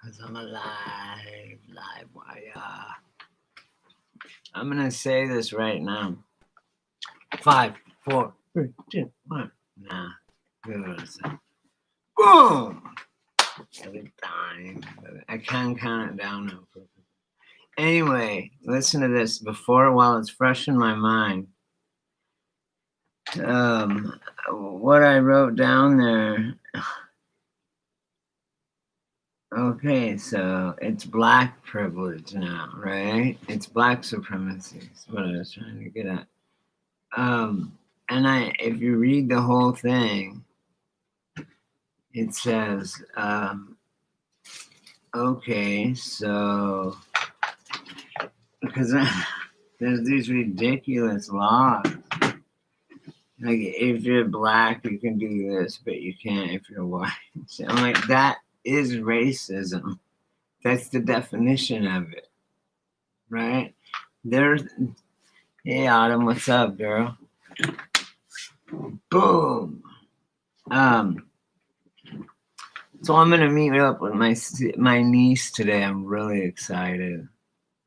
Because I'm alive, live wire. I'm going to say this right now. 5, 4, 3, 2, 1. Nah. Boom! Every time. I can't count it down now. Anyway, listen to this while it's fresh in my mind. What I wrote down there. Okay, so it's black privilege now, right? It's black supremacy. That's what I was trying to get at. And if you read the whole thing, it says, okay, so because there's these ridiculous laws. Like, if you're black, you can do this, but you can't if you're white. So I'm like, that is racism. That's the definition of it, right? Hey, Autumn, what's up, girl? Boom. So I'm gonna meet up with my niece today. I'm really excited.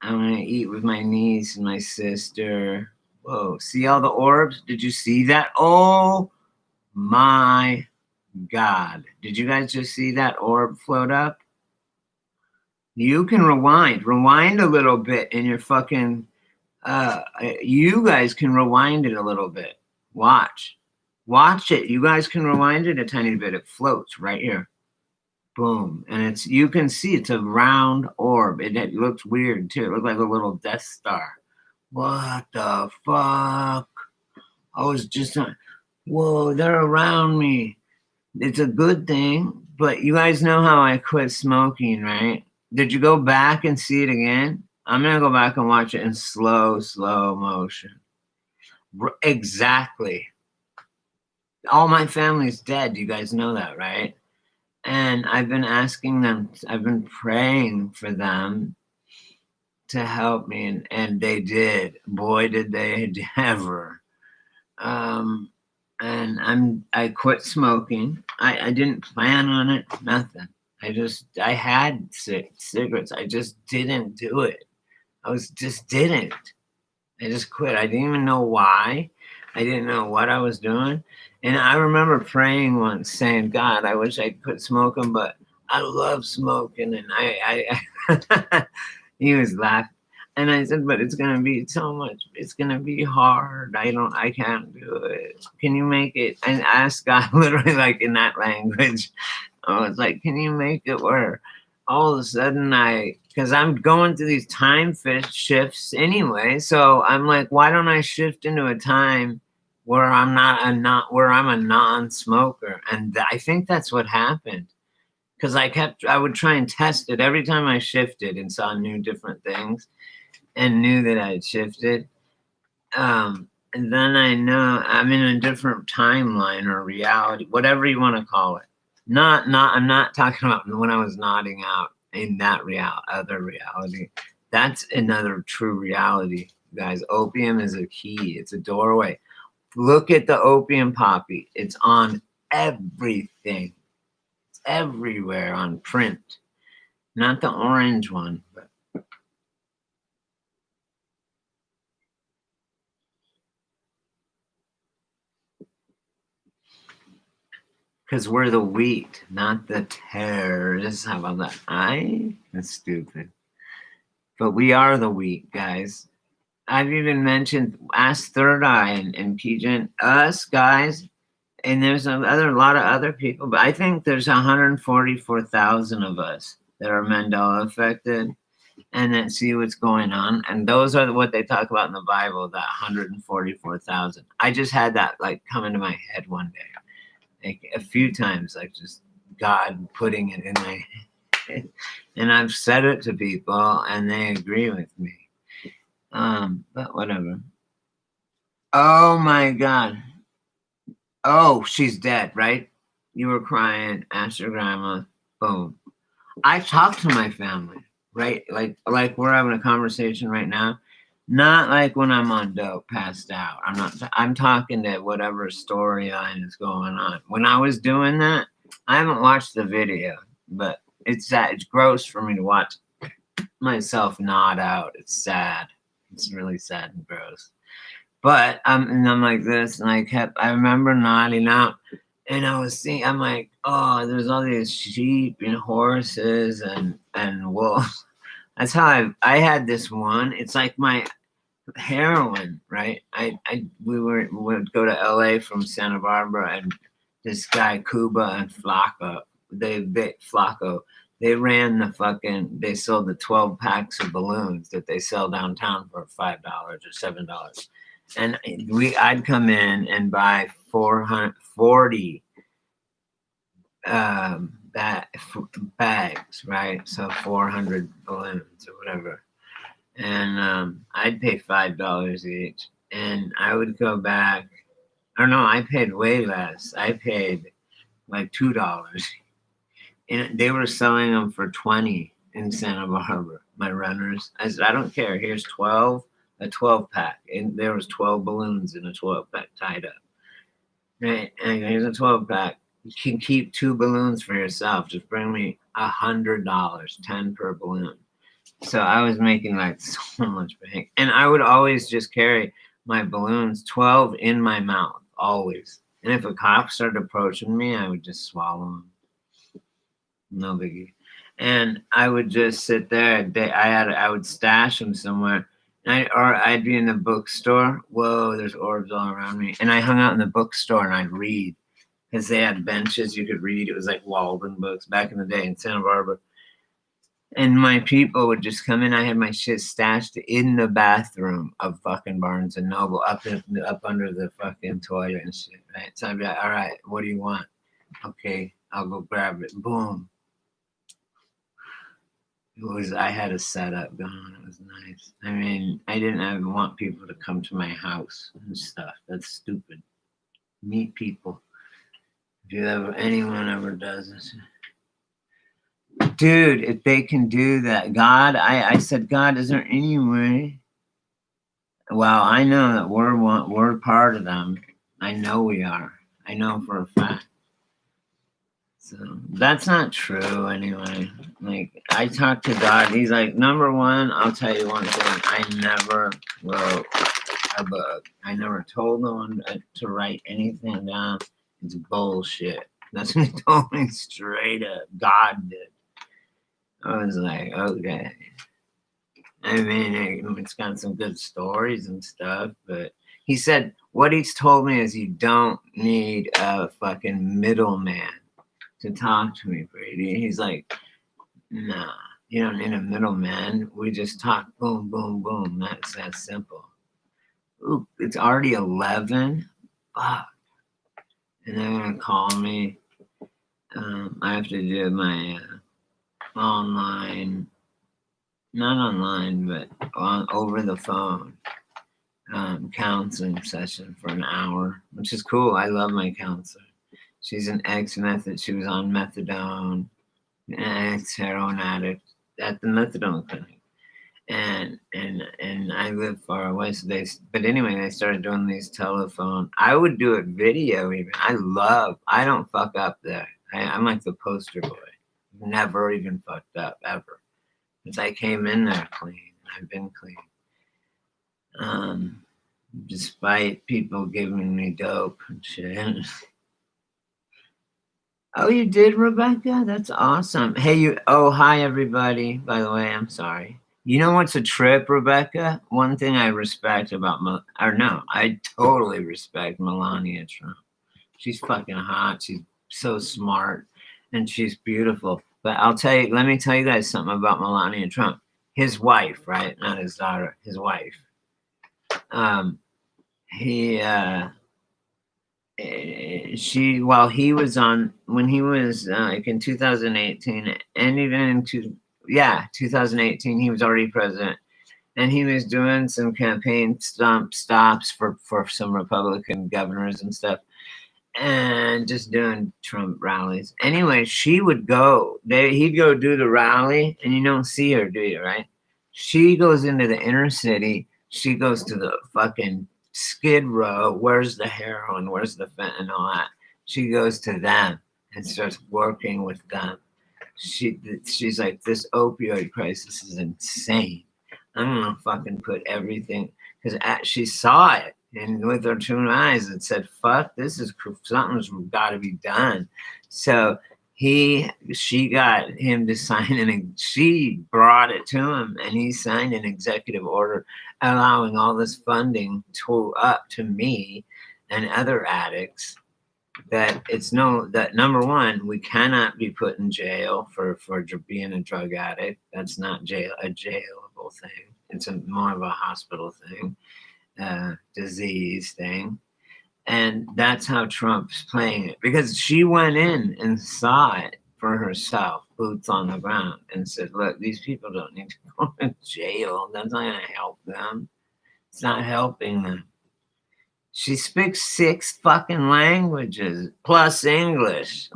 I'm gonna eat with my niece and my sister. Whoa, see all the orbs? Did you see that? Oh my God. Did you guys just see that orb float up? You can rewind a little bit in your fucking, you guys can rewind it a little bit. Watch it. You guys can rewind it a tiny bit. It floats right here. Boom. And you can see it's a round orb. It looks weird too. It looks like a little Death Star. What the fuck? I was just, whoa, they're around me. It's a good thing, but you guys know how I quit smoking, right? Did you go back and see it again? I'm going to go back and watch it in slow motion. Exactly. All my family's dead. You guys know that, right? And I've been asking them, I've been praying for them to help me, and they did. Boy, did they ever. And I quit smoking. I didn't plan on it, nothing. I had cigarettes. I just didn't do it. I just quit. I didn't even know why. I didn't know what I was doing. And I remember praying once saying, God, I wish I quit smoking, but I love smoking. And he was laughing. And I said, but it's going to be so much. It's going to be hard. I can't do it. Can you make it? And I asked God literally like in that language. I was like, can you make it where all of a sudden because I'm going through these time shifts anyway. So I'm like, why don't I shift into a time where I'm a non-smoker? And I think that's what happened. Because I would try and test it every time I shifted and saw different things and knew that I had shifted. And then I know I'm in a different timeline or reality, whatever you want to call it. I'm not talking about when I was nodding out in that other reality. That's another true reality, guys. Opium is a key. It's a doorway. Look at the opium poppy. It's on everything. It's everywhere on print. Not the orange one, but because we're the wheat, not the tares. How about that? That's stupid. But we are the wheat, guys. I've even mentioned Ask Third Eye and Pigeon, us guys, and there's a lot of other people, but I think there's 144,000 of us that are Mandela affected and that see what's going on. And those are what they talk about in the Bible, that 144,000. I just had that like come into my head one day, like a few times, like just God putting it in my head. And I've said it to people and they agree with me. But whatever. Oh my God. Oh, she's dead, right? You were crying, asked your grandma, boom. I talk to my family, right? Like we're having a conversation right now. Not like when I'm on dope, passed out. I'm talking to whatever storyline is going on. When I was doing that, I haven't watched the video, but It's sad. It's gross for me to watch myself nod out. It's sad. It's really sad and gross. But and I'm like this, and I remember nodding out, and I was seeing, I'm like, oh, there's all these sheep and horses and wolves. That's how I had this one. It's like my heroin, right? We would go to LA from Santa Barbara, and this guy Cuba and Flacco, Flacco, they ran they sold the 12 packs of balloons that they sell downtown for $5 or $7. And I'd come in and buy 440 bags, right? So 400 balloons or whatever. And I'd pay $5 each. And I would go back. Or no, I paid way less. I paid like $2. And they were selling them for 20 in Santa Barbara, my runners. I said, I don't care. Here's 12. A 12 pack, and there was 12 balloons in a 12 pack tied up. Right, and here's a 12 pack. You can keep 2 balloons for yourself. Just bring me $100, 10 per balloon. So I was making like so much bank, and I would always just carry my balloons, 12 in my mouth, always. And if a cop started approaching me, I would just swallow them. No biggie. And I would just sit there. I would stash them somewhere. Or I'd be in the bookstore. Whoa, there's orbs all around me. And I hung out in the bookstore and I'd read because they had benches you could read. It was like Walden books back in the day in Santa Barbara. And my people would just come in. I had my shit stashed in the bathroom of fucking Barnes and Noble, up under the fucking toilet and shit. Right. So I'd be like, all right, what do you want? Okay, I'll go grab it. Boom. I had a setup going. It was nice. I mean, I didn't want people to come to my house and stuff. That's stupid. Meet people. If anyone ever does this. Dude, if they can do that, God, I said, God, is there any way? Well, I know that we're part of them. I know we are. I know for a fact. So that's not true anyway. Like, I talked to God. He's like, number one, I'll tell you one thing. I never wrote a book. I never told no one to write anything down. It's bullshit. That's what he told me straight up. God did. I was like, okay. I mean, it's got some good stories and stuff, but he said, what he's told me is you don't need a fucking middleman to talk to me, Brady. He's like, nah, you don't need a middleman. We just talk, boom, boom, boom. That's that simple. Ooh, it's already 11. Fuck. And they're gonna call me. I have to do my online, not online, but over the phone counseling session for an hour, which is cool. I love my counselor. She's an ex-method. She was on methadone, an ex-heroin addict at the methadone clinic, and I live far away. So but anyway, they started doing these telephone. I would do it video even. I don't fuck up there. I'm like the poster boy. Never even fucked up ever. Since I came in there clean, I've been clean. Despite people giving me dope and shit. Oh, you did, Rebecca? That's awesome. Hey, hi, everybody. By the way, I'm sorry. You know what's a trip, Rebecca? One thing I respect about, I totally respect Melania Trump. She's fucking hot. She's so smart and she's beautiful. But let me tell you guys something about Melania Trump. His wife, right? Not his daughter, his wife. While he was when he was like in 2018, and even in 2018, he was already president, and he was doing some campaign stops for some Republican governors and stuff, and just doing Trump rallies. Anyway, she would go. He'd go do the rally, and you don't see her, do you? Right? She goes into the inner city. She goes to the fucking Skid Row. Where's the heroin? Where's the fentanyl at? She goes to them and starts working with them. she's like, this opioid crisis is insane. I'm gonna fucking put everything, because she saw it and with her two eyes and said, fuck, this is something's got to be done. So she got him to sign she brought it to him and he signed an executive order allowing all this funding up to me and other addicts, that that number one, we cannot be put in jail for being a drug addict. That's not a jailable thing. It's more of a hospital thing, disease thing. And that's how Trump's playing it, because she went in and saw it for herself, boots on the ground, and said, look, these people don't need to go to jail. That's not going to help them. It's not helping them. She speaks 6 fucking languages plus English.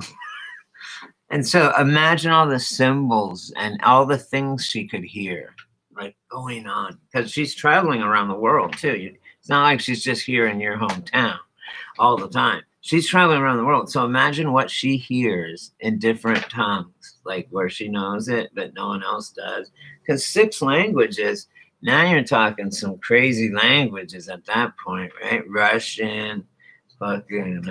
And so imagine all the symbols and all the things she could hear, like, going on, because she's traveling around the world too. It's not like she's just here in your hometown all the time. She's traveling around the world. So imagine what she hears in different tongues, like where she knows it, but no one else does. Because 6 languages, now you're talking some crazy languages at that point, right? Russian, fucking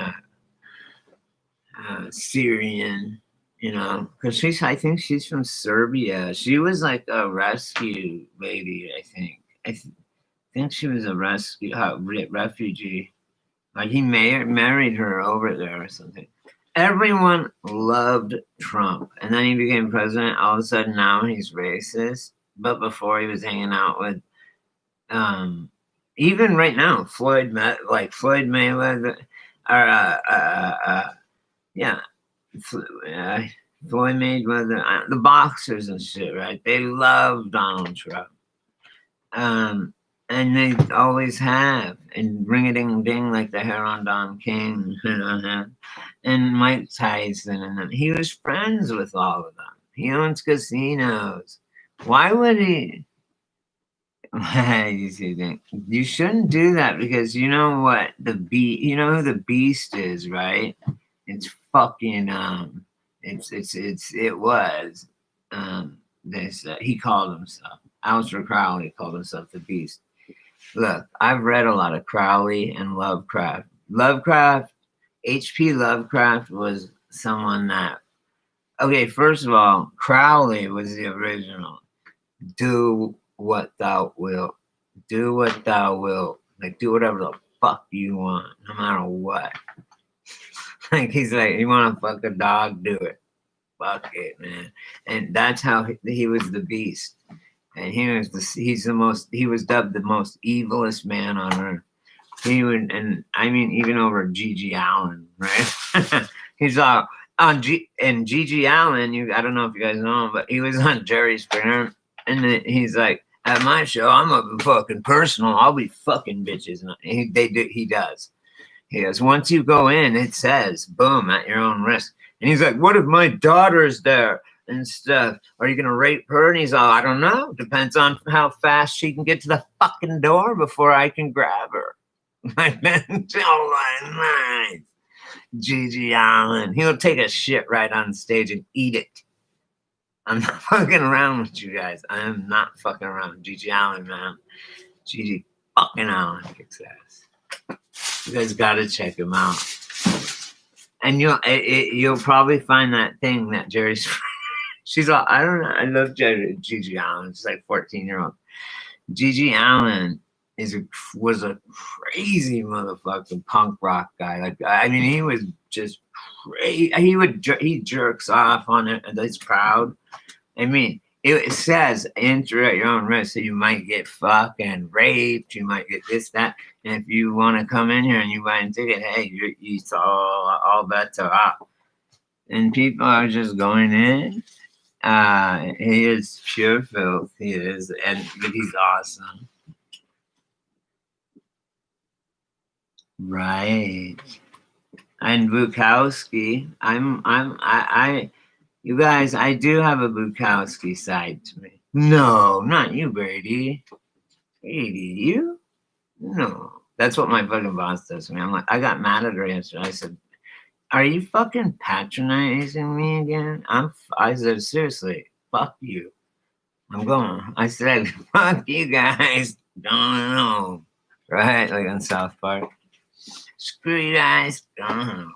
Syrian, because I think she's from Serbia. She was like a rescue lady, I think. I think she was a refugee. Like he married her over there or something. Everyone loved Trump, and then he became president. All of a sudden, now he's racist. But before, he was hanging out with, even right now, Floyd Mayweather, or Floyd Mayweather, the boxers and shit, right? They love Donald Trump. And they always have. And ring-a-ding-ding, like the hair on Don King, and Mike Tyson, and them. He was friends with all of them. He owns casinos. Why would he? You shouldn't do that, because you know what you know who the beast is, right? It's fucking he called himself, Aleister Crowley called himself the beast. Look, I've read a lot of Crowley and Lovecraft. H.P. Lovecraft was someone that, okay, first of all, Crowley was the original. Do what thou wilt. Do what thou wilt. Like, do whatever the fuck you want, no matter what. Like, he's like, you want to fuck a dog? Do it. Fuck it, man. And that's how he was the beast. And he was dubbed the most evilest man on earth. Even over Gigi Allen, right? He's all on Gigi Allen. I don't know if you guys know him, but he was on Jerry Springer, and he's like, at my show, I'm a fucking personal. I'll be fucking bitches, and he does. He goes, once you go in, it says, boom, at your own risk. And he's like, what if my daughter's there and stuff? Are you going to rape her? And he's all, I don't know. Depends on how fast she can get to the fucking door before I can grab her. Like, oh my nice. Gigi Allen. He'll take a shit right on stage and eat it. I'm not fucking around with you guys. I am not fucking around with Gigi Allen, man. Gigi fucking Allen kicks ass. You guys gotta check him out. And you'll probably find that thing that Jerry's. She's all, I don't know. I love Gigi Allen. She's like 14-year-old. Gigi Allen was a crazy motherfucking punk rock guy. Like, I mean, he was just crazy. He jerks off on it, and he's proud. I mean, it says enter at your own risk, so you might get fucking raped, you might get this, that, and if you want to come in here and you buy a ticket, hey, it's all bets are off. And people are just going in. He is pure filth. He is, but he's awesome. Right. And Bukowski, you guys, I do have a Bukowski side to me. No, not you, Brady. Brady, you? No. That's what my fucking boss does to me. I'm like, I got mad at her yesterday. I said, Are you fucking patronizing me again? I said, seriously, fuck you. I'm going. I said, fuck you guys. Don't know. Right? Like on South Park. Screw you guys. Don't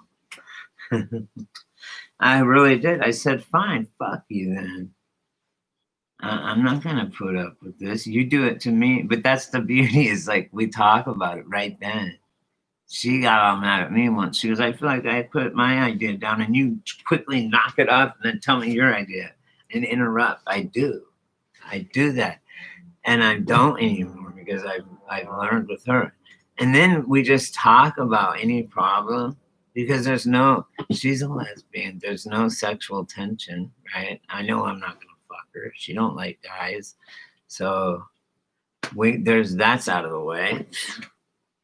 know. I really did. I said, fine, fuck you then. I'm not going to put up with this. You do it to me. But that's the beauty is like we talk about it right then. She got all mad at me once. She was, I feel like I put my idea down and you quickly knock it off and then tell me your idea and interrupt. I do. I do that. And I don't anymore because I've learned with her. And then we just talk about any problem because she's a lesbian. There's no sexual tension, right? I know I'm not going to fuck her. She don't like guys. So that's out of the way,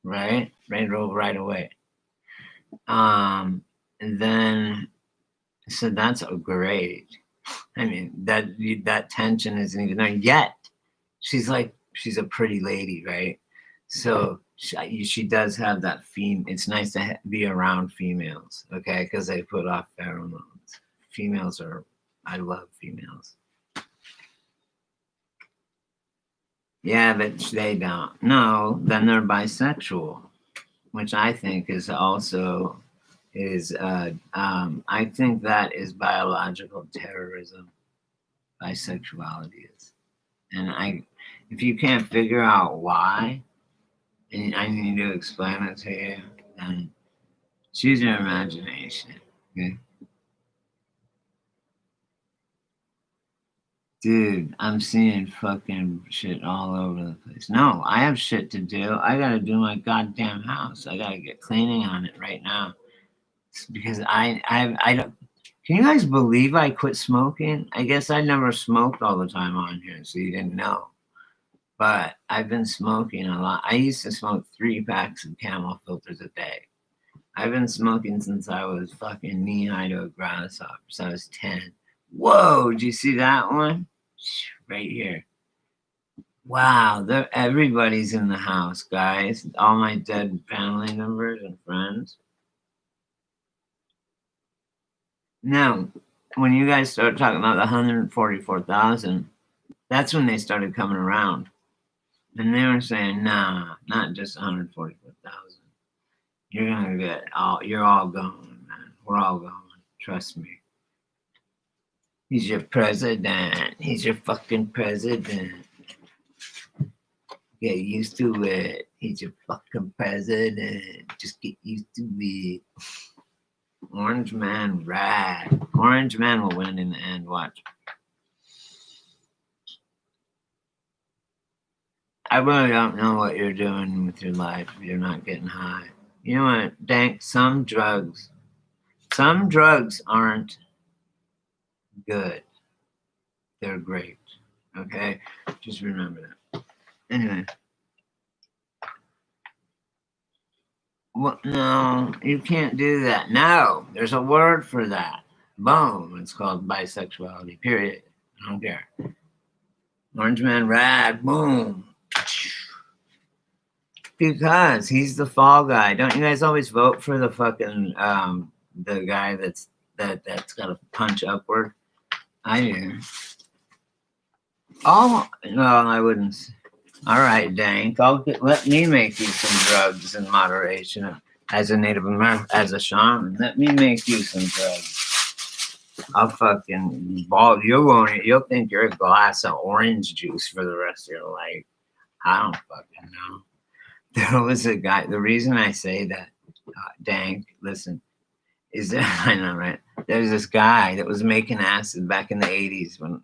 right? Right away. And then, so that's great. I mean, that tension isn't even there yet. She's a pretty lady, right? So she does have that it's nice to be around females, okay? Because they put off pheromones. I love females. Yeah, but they don't. No, then they're bisexual, which I think is also I think that is biological terrorism. Bisexuality is, and if you can't figure out why, and I need to explain it to you, then choose your imagination. Okay? Dude, I'm seeing fucking shit all over the place. No, I have shit to do. I gotta do my goddamn house. I gotta get cleaning on it right now. It's because I don't. Can you guys believe I quit smoking? I guess I never smoked all the time on here, so you didn't know. But I've been smoking a lot. I used to smoke 3 packs of Camel filters a day. I've been smoking since I was fucking knee high to a grasshopper. So I was 10. Whoa, did you see that one? Right here. Wow, everybody's in the house, guys. All my dead family members and friends. Now, when you guys start talking about the 144,000, that's when they started coming around. And they were saying, nah, not just 144,000. You're all going, man. We're all going. Trust me. He's your president. He's your fucking president. Get used to it. He's your fucking president. Just get used to it. Orange Man rad. Orange Man will win in the end. Watch. I really don't know what you're doing with your life if you're not getting high. You know what? Dank, some drugs aren't good. They're great. Okay? Just remember that. Anyway. Well, no, you can't do that. No, there's a word for that. Boom. It's called bisexuality, period. I don't care. Orange Man rad. Boom. Because he's the fall guy. Don't you guys always vote for the fucking the guy that's got to punch upward? I do. Oh no, I wouldn't. All right, Dank. Let me make you some drugs in moderation. As a Native American, as a shaman, let me make you some drugs. I'll fucking ball. You'll think you're a glass of orange juice for the rest of your life. I don't fucking know. There was a guy. The reason I say that, Dank, listen, is that I know, right? There's this guy that was making acid back in the 80s or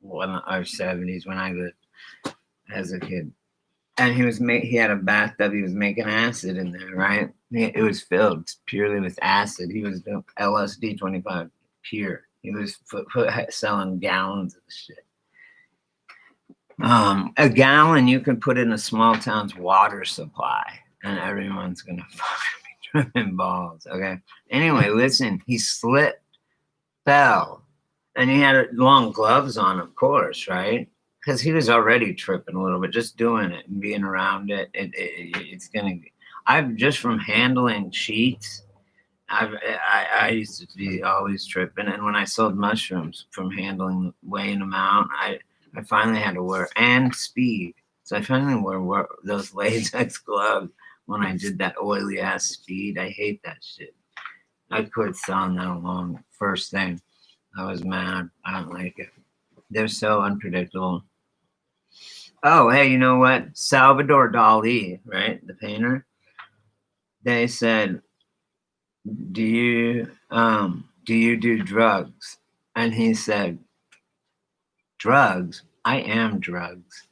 70s when I lived as a kid, and he had a bathtub. He was making acid in there, right? It was filled purely with acid. He was doing LSD 25 pure. He was selling gallons of the shit. A gallon you can put in a small town's water supply, and everyone's gonna fucking be tripping balls. Okay. Anyway, listen. He slipped, fell, and he had long gloves on, of course, right? Because he was already tripping a little bit, just doing it and being around it. It's gonna. I've just from handling sheets. I used to be always tripping, and when I sold mushrooms from handling weighing them out, I finally had to wear and speed. So I finally wore those latex gloves when I did that oily ass speed. I hate that shit. I quit selling that along first thing. I was mad. I don't like it. They're so unpredictable. Oh, hey, you know what? Salvador Dali, right? The painter. They said, do you do drugs? And he said, drugs? I am drugs.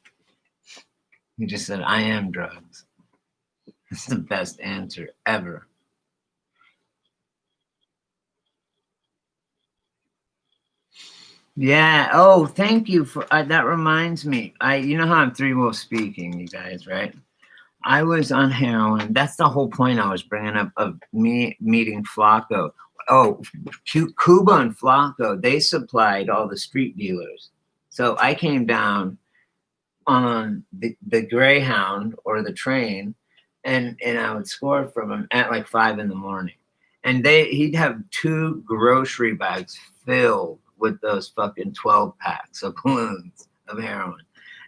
He just said, I am drugs. It's the best answer ever. Yeah. Oh, thank you for that. Reminds me. You know how I'm three will speaking, you guys, right? I was on heroin. That's the whole point I was bringing up of me meeting Flacco. Oh, Cuba and Flacco, they supplied all the street dealers. So I came down on the Greyhound or the train, and I would score from him at like 5 a.m. And he'd have 2 grocery bags filled with those fucking 12 packs of balloons of heroin.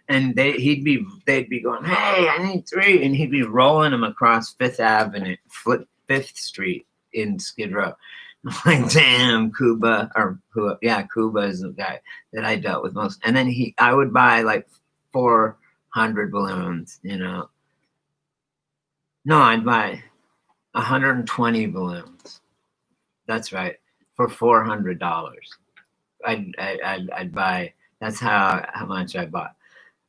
And they'd be going, hey, I need 3, and he'd be rolling them across Fifth Avenue, Fifth Street in Skid Row. I'm like, damn, Cuba, Cuba is the guy that I dealt with most. And then I would buy like 400 balloons, you know. No, I'd buy 120 balloons. That's right, for $400. I'd buy. That's how much I bought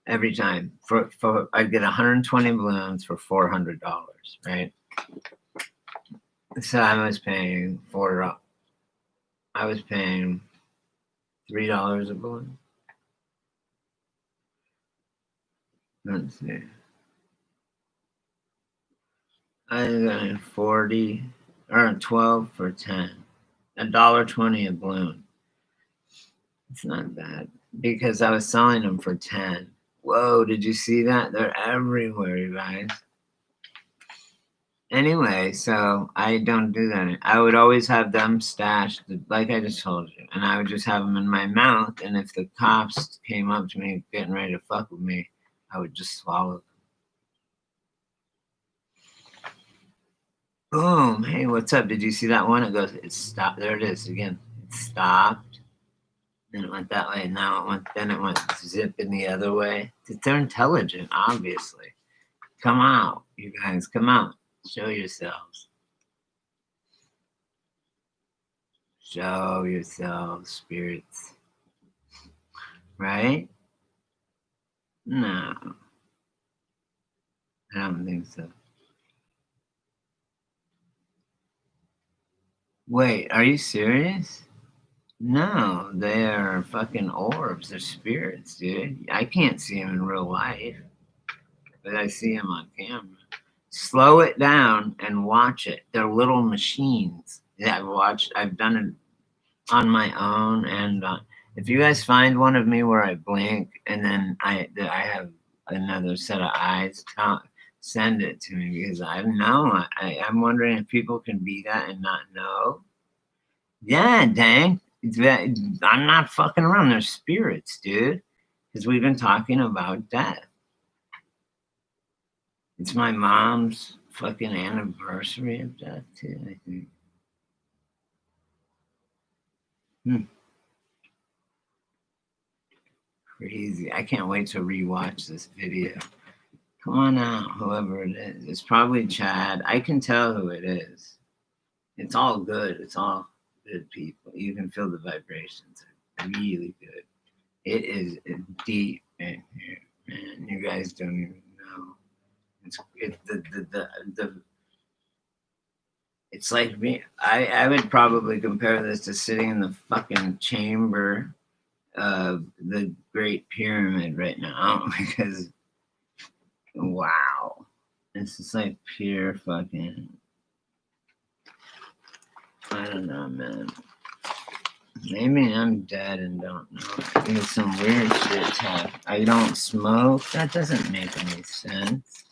every time. For I'd get 120 balloons for $400, right? So I was paying $3 a balloon. Let's see. I got 40 or 12 for 10. $1.20 a balloon. It's not bad because I was selling them for 10. Whoa, did you see that? They're everywhere, you guys. Anyway, so I don't do that. I would always have them stashed, like I just told you, and I would just have them in my mouth. And if the cops came up to me getting ready to fuck with me, I would just swallow them. Boom. Hey, what's up? Did you see that one? It goes, it stopped. There it is again. It stopped. Then it went that way. And now it went zipping the other way. They're intelligent, obviously. Come out, you guys. Come out. Show yourselves. Show yourselves, spirits. Right? No. I don't think so. Wait, are you serious? No, they are fucking orbs. They're spirits, dude. I can't see them in real life, but I see them on camera. Slow it down and watch it. They're little machines. Yeah, I've done it on my own. And if you guys find one of me where I blink and then I have another set of eyes, send it to me because I know. I'm wondering if people can be that and not know. Yeah, dang. I'm not fucking around. They're spirits, dude. Because we've been talking about death. It's my mom's fucking anniversary of death, too, I think. Crazy. I can't wait to rewatch this video. Come on out, whoever it is. It's probably Chad. I can tell who it is. It's all good. It's all good people. You can feel the vibrations. Are really good. It is deep in here, man. You guys don't even know. It's like me. I would probably compare this to sitting in the fucking chamber of the Great Pyramid right now because wow, this is like pure fucking. I don't know, man. Maybe I'm dead and don't know. There's some weird shit happening. I don't smoke. That doesn't make any sense.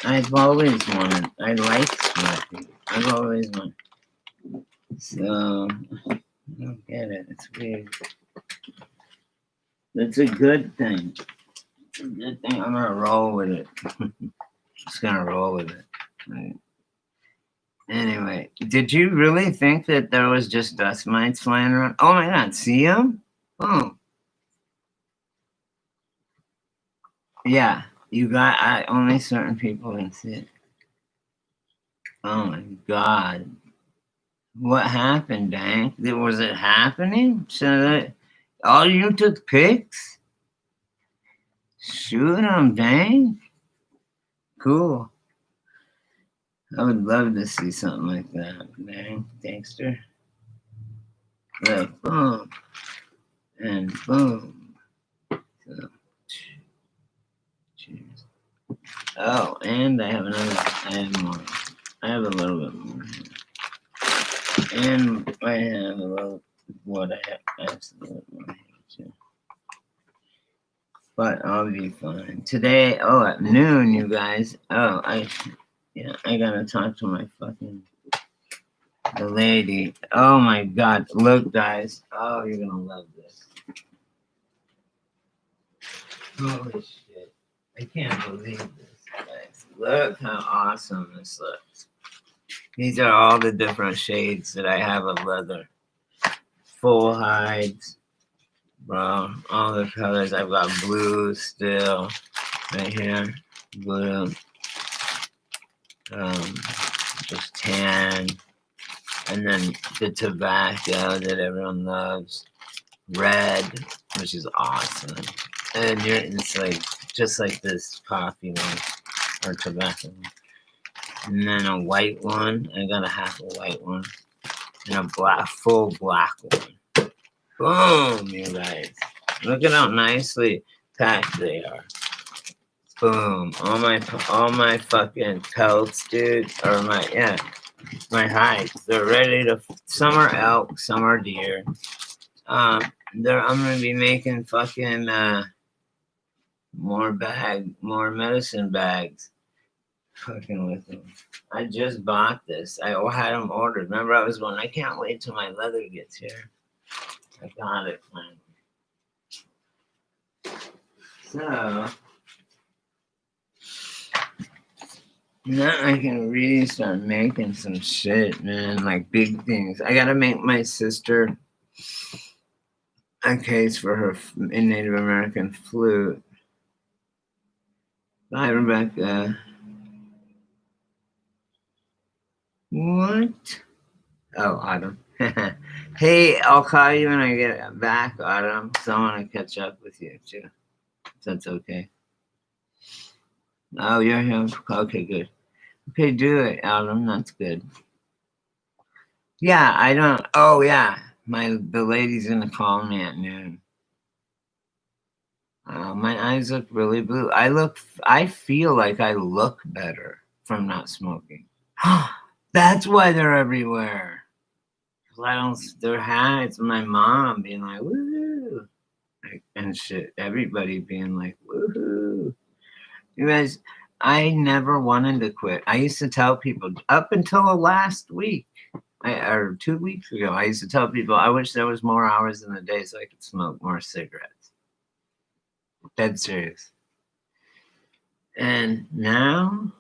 I've always wanted. I like smoking. I've always wanted. So, I don't get it. It's weird. It's a good thing. It's a good thing. I'm gonna roll with it. Just gonna roll with it. Right. Anyway, did you really think that there was just dust mites flying around? Oh my god, see them? Oh, yeah. You got. Only certain people can see it. Oh my god. What happened, Dank? Was it happening? So that all you took pics? Shoot them, Dank. Cool. I would love to see something like that, Dank. Gangster. Look, boom. And boom. So, cheers. Oh, and I have another. I have more. I have a little bit more here. And I have a little. What I have. I have a little more here, too. But I'll be fine. Today, at noon, you guys. I gotta talk to my the lady. Oh my god. Look, guys. Oh, you're gonna love this. Holy shit. I can't believe this, guys. Look how awesome this looks. These are all the different shades that I have of leather. Full hides. Bro, all the colors. I've got blue still. Right here. Blue. Just tan. And then the tobacco that everyone loves. Red, which is awesome. And it's like just like this coffee one or tobacco one. And then a white one. I got a half a white one. And a full black one. Boom, you guys. Look at how nicely packed they are. Boom. All my fucking pelts, dude. Or my hides. They're ready to. Some are elk, some are deer. I'm gonna be making fucking more medicine bags. Fucking with them. I just bought this. I had them ordered. Remember, I was going, I can't wait till my leather gets here. I got it finally. So now I can really start making some shit, man. Like big things. I gotta make my sister a case for her Native American flute. Bye, Rebecca. What? Oh, Autumn. Hey, I'll call you when I get back, Autumn. So I want to catch up with you, too. If that's okay. Oh, you're here. Okay, good. Okay, do it, Autumn. That's good. Yeah, I don't. Oh, yeah. The lady's going to call me at noon. My eyes look really blue. I feel like I look better from not smoking. That's why they're everywhere. They're hats. My mom being like, woohoo. And shit. Everybody being like, woohoo. You guys, I never wanted to quit. I used to tell people up until last week, or 2 weeks ago, I used to tell people, I wish there was more hours in the day so I could smoke more cigarettes. Dead serious. And now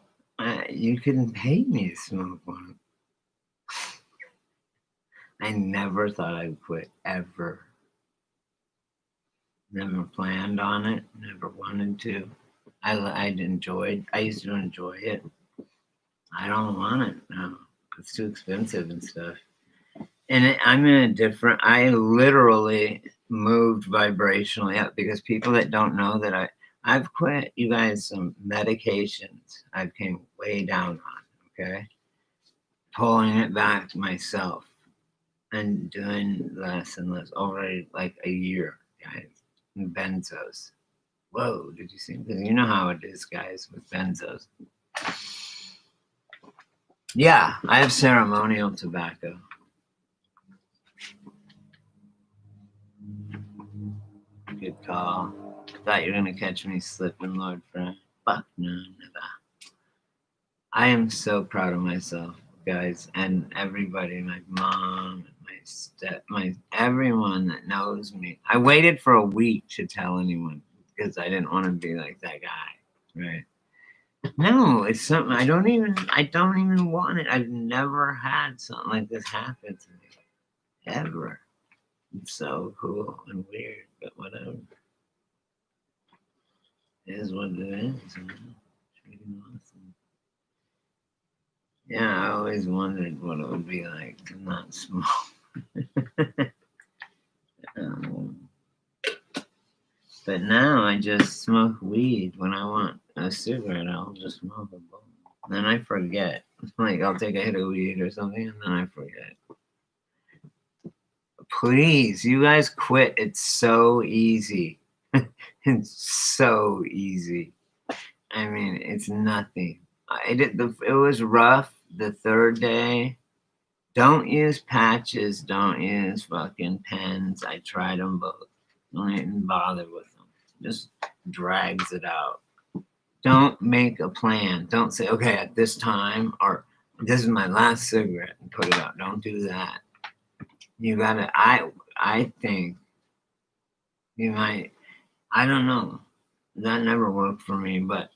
you can pay me to smoke one. I never thought I'd quit, ever. Never planned on it, never wanted to. I used to enjoy it. I don't want it now. It's too expensive and stuff. And I literally moved vibrationally up because people that don't know that I've quit, you guys, some medications I came way down on, okay? Pulling it back to myself and doing less and less over like a year, guys. And benzos. Whoa, did you see? Because you know how it is, guys, with benzos. Yeah, I have ceremonial tobacco. Good call. Thought you were gonna catch me slipping, Lord Frank. Fuck no, never. I am so proud of myself. guys, and everybody, my mom, everyone that knows me. I waited for a week to tell anyone because I didn't want to be like that guy, right? No, it's something I don't even want it. I've never had something like this happen to me ever. It's so cool and weird, but whatever. It is what it is. It's freaking awesome. Yeah, I always wondered what it would be like to not smoke. um, but now I just smoke weed. When I want a cigarette, I'll just smoke a bowl. Then I forget. Like I'll take a hit of weed or something, and then I forget. Please, you guys quit. It's so easy. It's so easy. I mean, it's nothing. It was rough the third day. Don't use patches. Don't use fucking pens. I tried them both. Don't even bother with them. Just drags it out. Don't make a plan. Don't say, okay, at this time, or this is my last cigarette, and put it out. Don't do that. You gotta, I think you might, I don't know. That never worked for me, but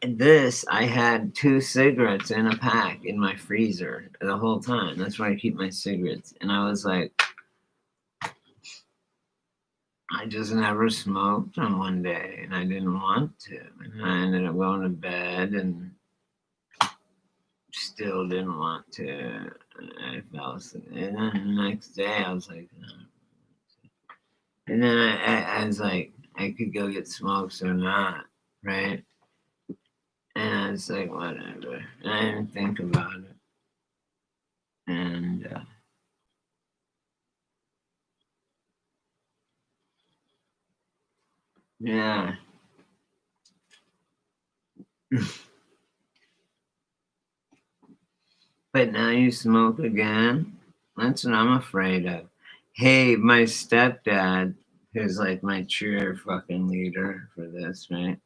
I had 2 cigarettes in a pack in my freezer the whole time. That's where I keep my cigarettes. And I was like, I just never smoked on one day, and I didn't want to. And I ended up going to bed and still didn't want to. I fell asleep. And then the next day, I was like, no. And then I was like, I could go get smokes or not, right? And I was like, whatever. And I didn't think about it. And yeah. But now you smoke again? That's what I'm afraid of. Hey, my stepdad, who's like my cheer fucking leader for this, right?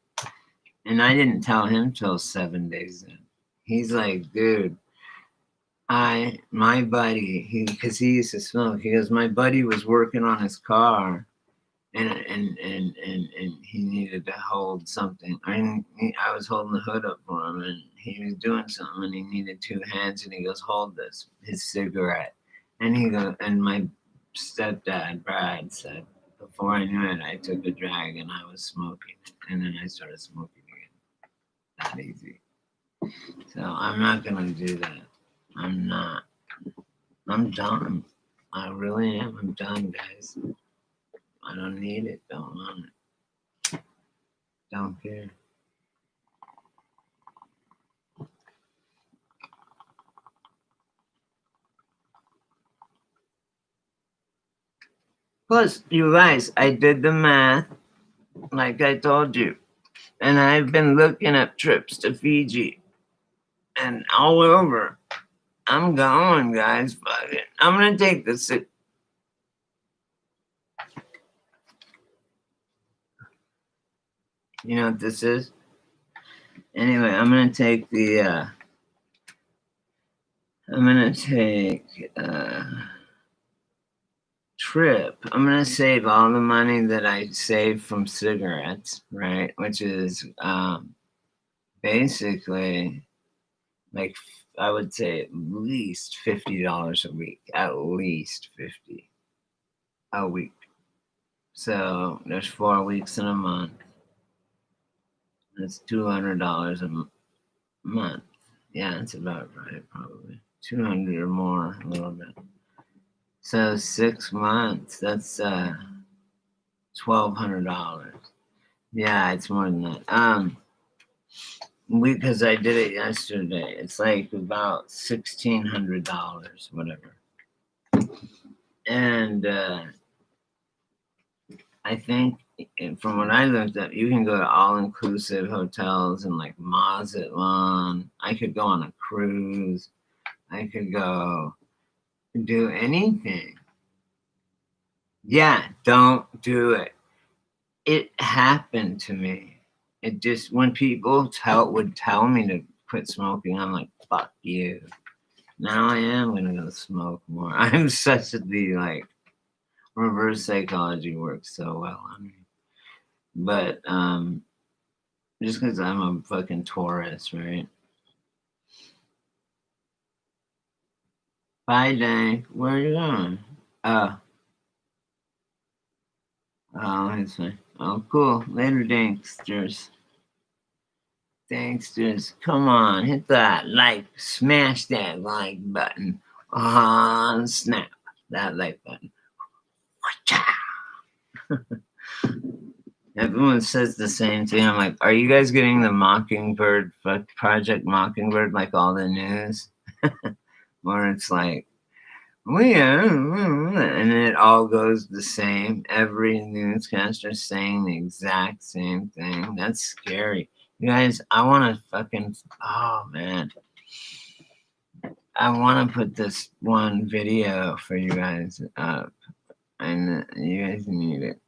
And I didn't tell him till 7 days in. He's like, dude, my buddy, because he used to smoke. He goes, my buddy was working on his car, and he needed to hold something. I was holding the hood up for him, and he was doing something, and he needed 2 hands, and he goes, hold this, his cigarette. And he goes, and my stepdad, Brad, said, before I knew it, I took a drag and I was smoking it, and then I started smoking again. That easy. So I'm not gonna do that. I'm not. I'm done. I really am. I'm done, guys. I don't need it. Don't want it. Don't care. Plus, you guys, I did the math, like I told you, and I've been looking up trips to Fiji and all over. I'm going, guys. Fuck it. I'm gonna take the sick. You know what this is? Anyway, I'm gonna take the. I'm gonna take trip. I'm gonna save all the money that I saved from cigarettes, right? Which is basically like I would say at least $50 a week. At least 50 a week. So there's 4 weeks in a month. That's $200 a month. Yeah, that's about right, probably 200 or more, a little bit. So 6 months. That's $1,200. Yeah, it's more than that. Because I did it yesterday. It's like about $1,600, whatever. And I think from what I looked up, you can go to all-inclusive hotels in like Mazatlan. I could go on a cruise. I could go do anything. Yeah, don't do it. It happened to me. It just when people would tell me to quit smoking. I'm like, fuck you. Now I am gonna go smoke more. I'm such a like reverse psychology works so well on me. But just because I'm a fucking Taurus, right? Bye, Dank. Where are you going? Oh, it's fine. Oh, cool. Later, Danksters. Danksters, come on, hit that like, smash that like button. Snap that like button. Everyone says the same thing. I'm like, are you guys getting the Mockingbird, Project Mockingbird, like all the news? Or it's like, and it all goes the same. Every newscaster saying the exact same thing. That's scary. You guys, I want to fucking, oh man. I want to put this one video for you guys up, and you guys need it.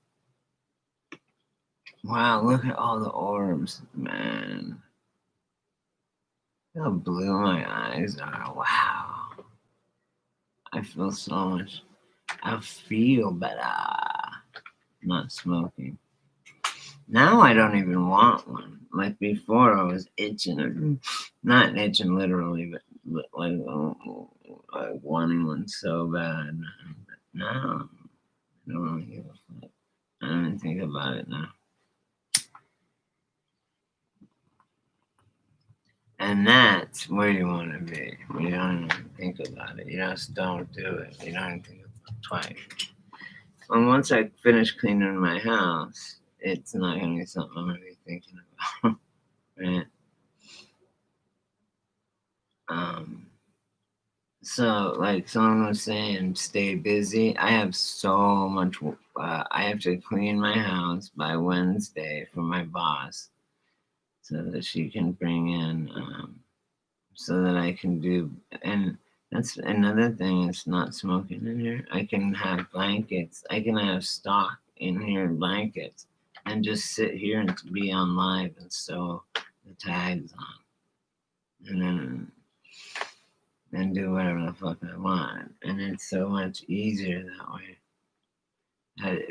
Wow, look at all the orbs, man. Look how blue my eyes are. Wow. I feel so much. I feel better. Not smoking. Now I don't even want one. Like before, I was itching. Not itching literally, but like wanting one so bad. But now, I don't really give a fuck. I don't even think about it now. And that's where you want to be. You don't even think about it. You just don't do it. You don't even think about it twice. And once I finish cleaning my house, it's not going to be something I'm going to be thinking about. Right? So, like someone was saying, stay busy. I have so much. I have to clean my house by Wednesday for my boss, so that she can bring in, so that I can do. And that's another thing. It's not smoking in here. I can have blankets. I can have stock in here, blankets, and just sit here and be on live and sew the tags on, and then. And do whatever the fuck I want. And it's so much easier that way.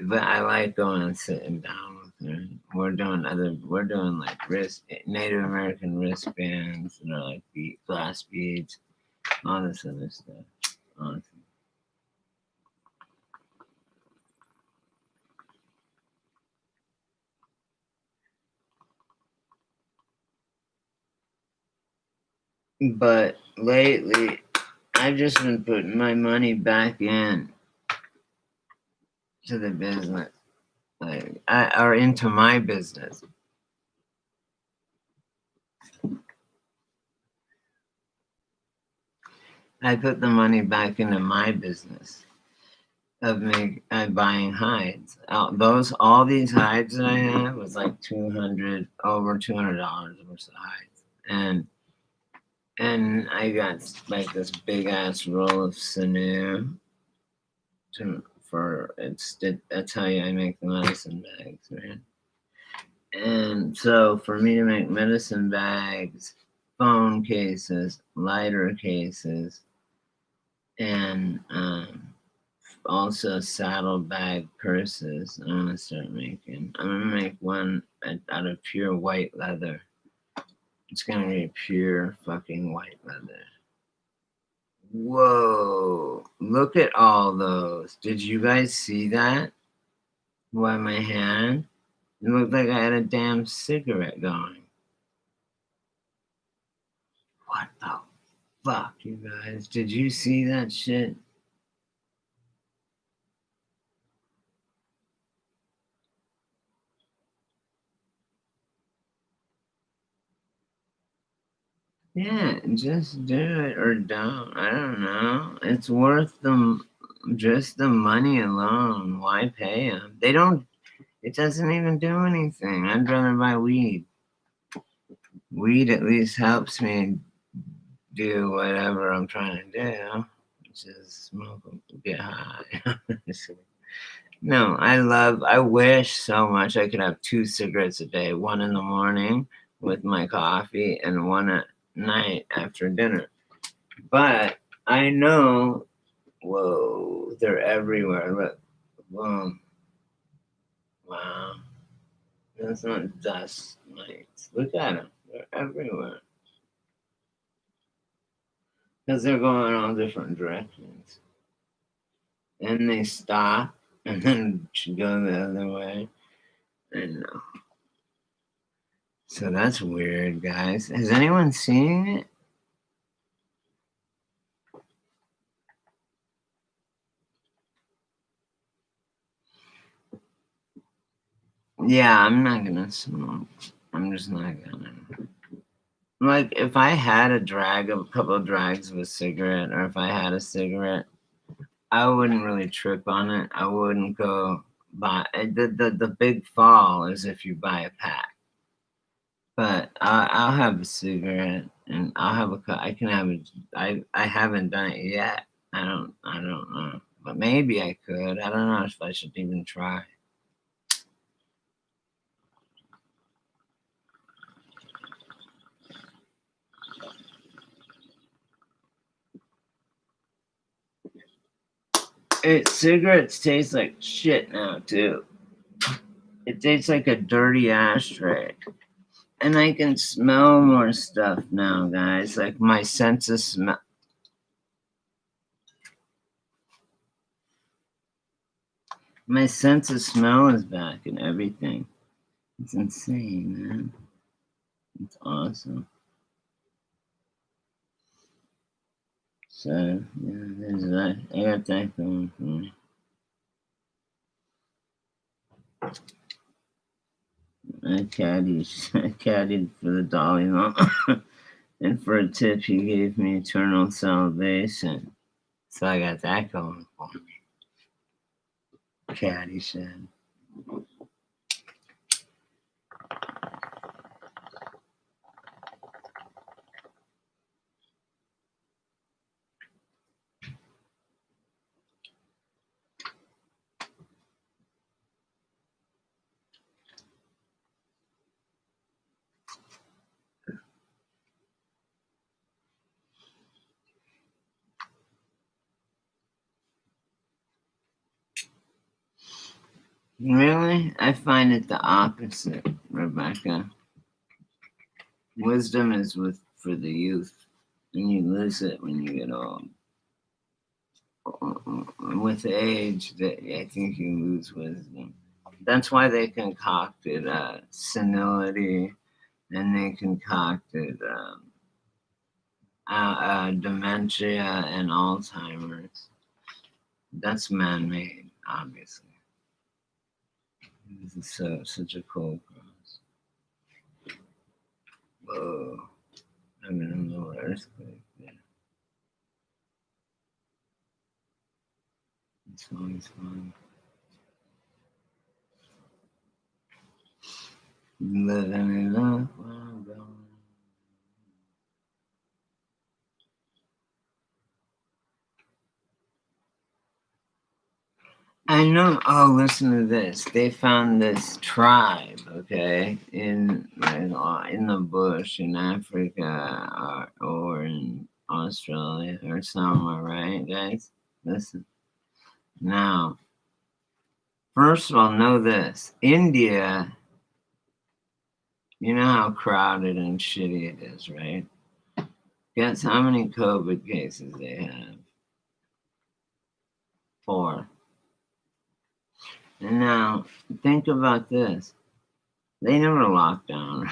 But I like going and sitting down with her. We're doing like Native American wristbands and like glass beads, all this other stuff. Honestly. But lately, I've just been putting my money back in to the business, or into my business. I put the money back into my business of me buying hides. All these hides that I have was like over $200 worth of hides, and I got like this big ass roll of sinew. That's how I make the medicine bags, man. And so for me to make medicine bags, phone cases, lighter cases, and also saddlebag purses, I'm gonna start making. I'm gonna make one out of pure white leather. It's gonna be pure fucking white leather. Whoa, look at all those. Did you guys see that? Why my hand? It looked like I had a damn cigarette going. What the fuck, you guys? Did you see that shit? Yeah, just do it or don't. I don't know. It's worth just the money alone. Why pay them? They don't. It doesn't even do anything. I'd rather buy weed. Weed at least helps me do whatever I'm trying to do, which is smoke, get high. No, I wish so much I could have 2 cigarettes a day, one in the morning with my coffee and one night after dinner. But I know, whoa, they're everywhere. Look, boom, wow. That's not dust mites. Look at them. They're everywhere. Because they're going all different directions. And they stop and then go the other way. I know. So that's weird, guys. Has anyone seen it? Yeah, I'm not gonna smoke. I'm just not gonna. Like, if I had a couple of drags of a cigarette, or if I had a cigarette, I wouldn't really trip on it. I wouldn't go buy the big fall is if you buy a pack. But I'll have a cigarette and I'll have I can have it. I haven't done it yet. I don't know. But maybe I could. I don't know if I should even try. Cigarettes taste like shit now too. It tastes like a dirty ashtray. And I can smell more stuff now, guys. Like my sense of smell. My sense of smell is back and everything. It's insane, man. It's awesome. So, yeah, there's that. I got that going for me. I caddied for the Dalai Lama. And for a tip, he gave me eternal salvation. So I got that going for me. Caddy said. Really? I find it the opposite, Rebecca. Wisdom is for the youth, and you lose it when you get old. With age, I think you lose wisdom. That's why they concocted senility, and they concocted dementia and Alzheimer's. That's man-made, obviously. This is such a cool cross. Whoa. I'm in a little earthquake there. It's always fun. Living it up while I'm going. I know. Oh, listen to this. They found this tribe, okay, in the bush in Africa or in Australia or somewhere, right, guys? Listen. Now, first of all, know this. India, you know how crowded and shitty it is, right? Guess how many COVID cases they have? 4. And now, think about this. They never locked down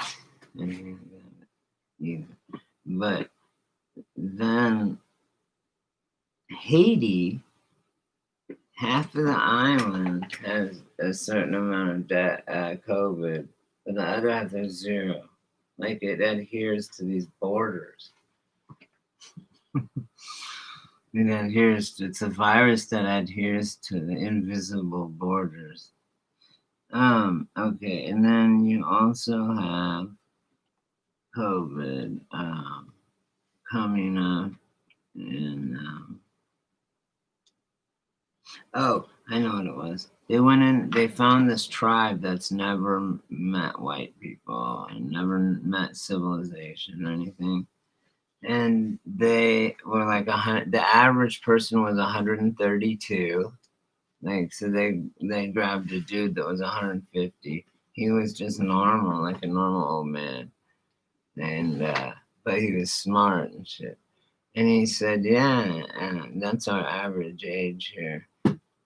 anything either. But then Haiti, half of the island has a certain amount of COVID, but the other half has 0. Like it adheres to these borders. It's a virus that adheres to the invisible borders. Okay, and then you also have COVID coming up in oh, I know what it was. They went in, they found this tribe that's never met white people and never met civilization or anything. and they were like 100. The average person was 132. Like, so they grabbed a dude that was 150. He was just normal, like a normal old man, and but he was smart and shit. And he said, "Yeah, that's our average age here."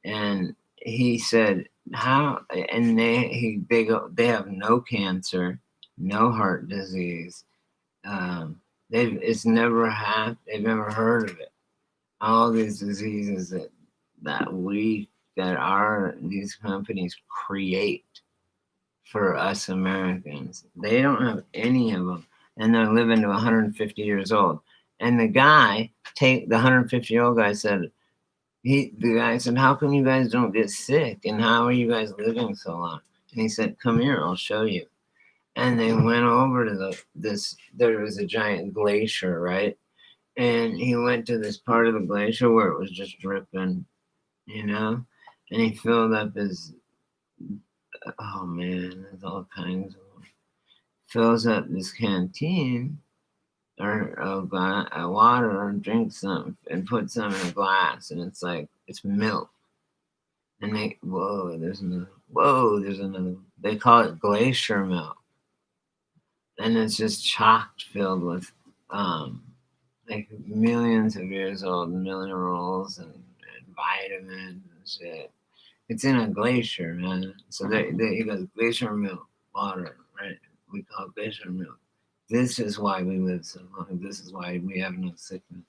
And he said, "How?" And they have no cancer, no heart disease. It's never happened. They've never heard of it. All these diseases that these companies create for us Americans. They don't have any of them, and they're living to 150 years old. And the 150-year-old guy said, the guy said, "How come you guys don't get sick? And how are you guys living so long?" And he said, "Come here, I'll show you." And they went over to there was a giant glacier, right? And he went to this part of the glacier where it was just dripping, and he filled up oh man, there's all kinds of them. Fills up this canteen or a water and drinks some and puts some in a glass, and it's milk. And there's another. They call it glacier milk, and it's just chocked filled with like millions of years old minerals and vitamins and shit. It's in a glacier, man. So he goes, glacier milk, water, right? We call it glacier milk. This is why we live so long. This is why we have no sickness.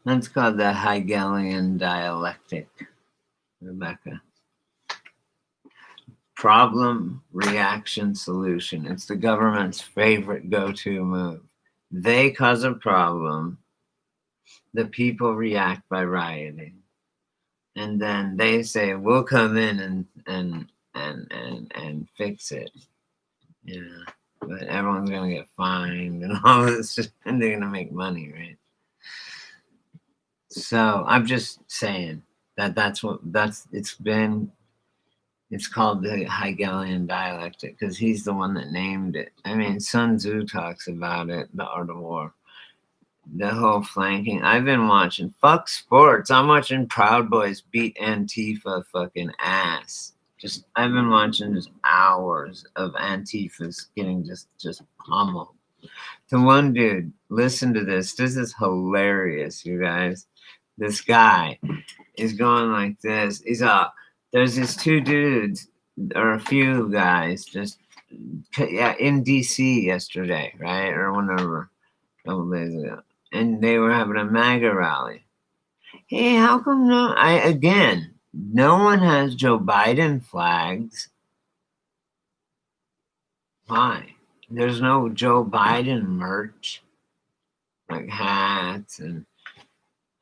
That's called the Hegelian dialectic, Rebecca. Problem, reaction, solution. It's the government's favorite go-to move. They cause a problem. The people react by rioting. And then they say, "We'll come in and fix it." But everyone's gonna get fined and all this, and they're gonna make money, right? So I'm just saying that's it's called the Hegelian dialectic because he's the one that named it. I mean, Sun Tzu talks about it, the art of war. The whole flanking. I've been watching. Fuck sports. I'm watching Proud Boys beat Antifa fucking ass. I've been watching just hours of Antifa's getting just pummeled. To one dude, listen to this. This is hilarious, you guys. This guy is going like this. There's these two dudes or a few guys in DC yesterday, right? Or whenever, a couple days ago. And they were having a MAGA rally. Hey, how come no one has Joe Biden flags? Why? There's no Joe Biden merch, like hats, and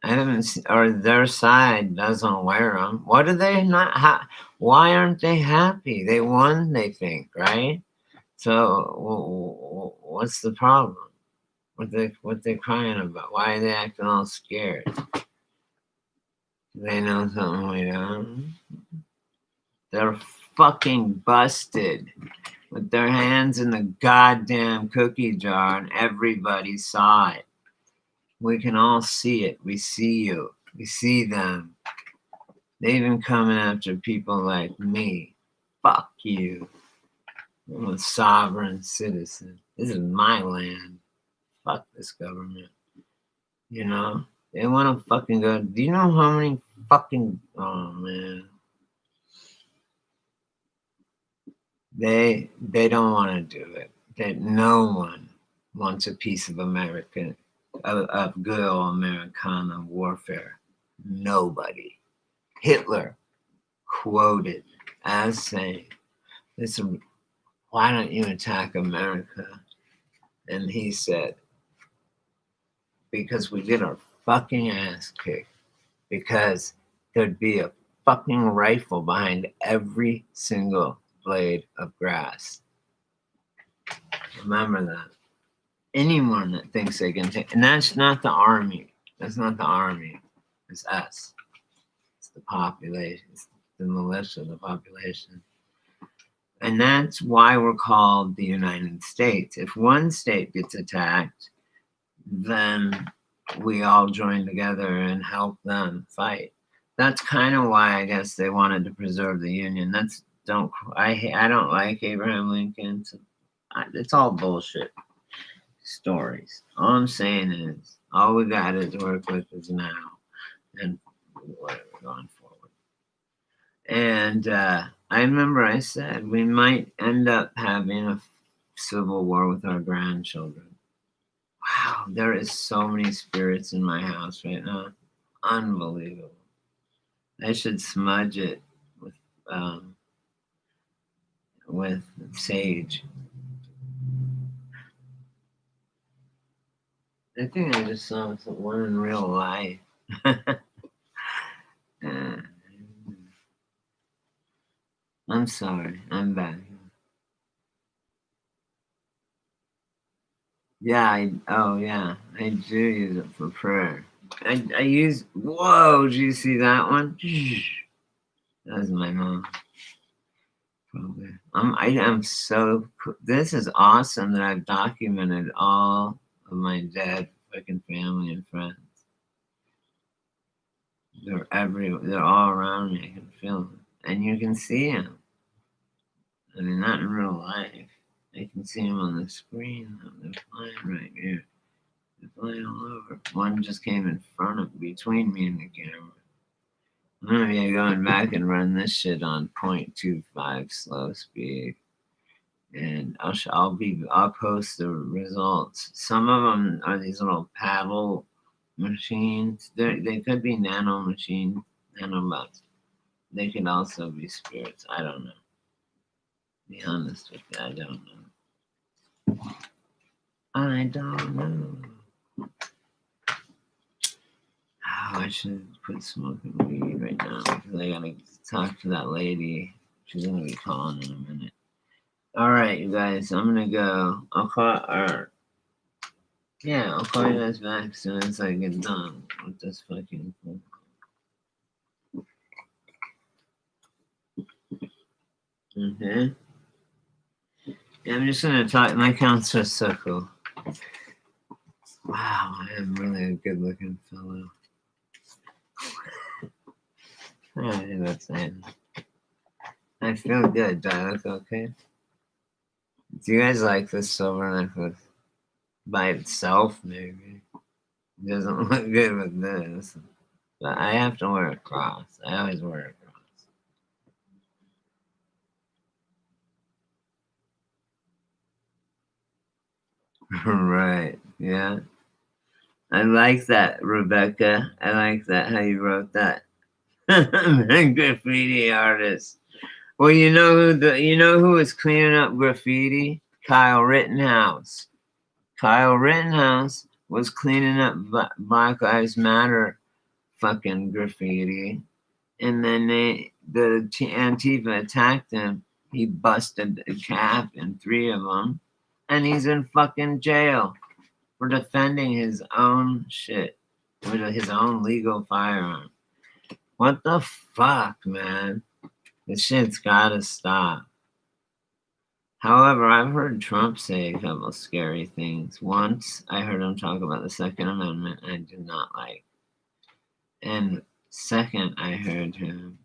I haven't seen, or their side doesn't wear them. What do they not? Why aren't they happy? They won, they think, right? So what's the problem? What they crying about? Why are they acting all scared? They know something we don't. They're fucking busted with their hands in the goddamn cookie jar, and everybody saw it. We can all see it. We see you. We see them. They've been coming after people like me. Fuck you. I'm a sovereign citizen. This is my land. Fuck this government. They want to fucking go. Do you know how many fucking. Oh, man. They don't want to do it. No one wants a piece of America, of good old Americana warfare. Nobody. Hitler quoted as saying, "Listen, why don't you attack America?" And he said, "Because we get our fucking ass kicked. Because there'd be a fucking rifle behind every single blade of grass." Remember that. Anyone that thinks they can take, and that's not the army. That's not the army. It's us. It's the population, the militia, the population. And that's why we're called the United States. If one state gets attacked, then we all join together and help them fight. That's kind of why I guess they wanted to preserve the Union. I don't like Abraham Lincoln. It's all bullshit stories. All I'm saying is all we got to work with is now and whatever going forward. And I remember I said we might end up having a civil war with our grandchildren. Wow, there is so many spirits in my house right now. Unbelievable. I should smudge it with sage. I think I just saw one in real life. I'm sorry. I'm back. Yeah, I do use it for prayer. I use, whoa, did you see that one? That was my mom. Probably. I am so, this is awesome that I've documented all of my dead fucking family and friends. They're all around me. I can feel them. And you can see them. I mean, not in real life. I can see them on the screen. They're flying right here. They're flying all over. One just came in front of, between me and the camera. I'm gonna be going back and run this shit on 0.25 slow speed, and I'll post the results. Some of them are these little paddle machines. They could be nanobots. They could also be spirits. I don't know. Be honest with you, I don't know. I don't know. Oh, I should quit smoking weed right now because I gotta talk to that lady. She's gonna be calling in a minute. All right, you guys, I'm gonna go. I'll call you guys back as soon as I get done with this fucking phone call. Okay. Yeah, I'm just gonna talk. My counselor is so cool. Wow, I am really a good-looking fellow. That's it. I feel good. Do I look okay? Do you guys like this silver necklace? By itself, maybe. It doesn't look good with this. But I have to wear a cross. I always wear a cross. Right, yeah. I like that, Rebecca. I like that, how you wrote that. Graffiti artist. Well, you know who was cleaning up graffiti? Kyle Rittenhouse. Kyle Rittenhouse was cleaning up Black Lives Matter fucking graffiti, and then the Antifa attacked him. He busted a cap in 3 of them, and he's in fucking jail for defending his own shit with his own legal firearm. What the fuck, man? This shit's gotta stop. However, I've heard Trump say a couple scary things. Once, I heard him talk about the Second Amendment I did not like. And second, I heard him,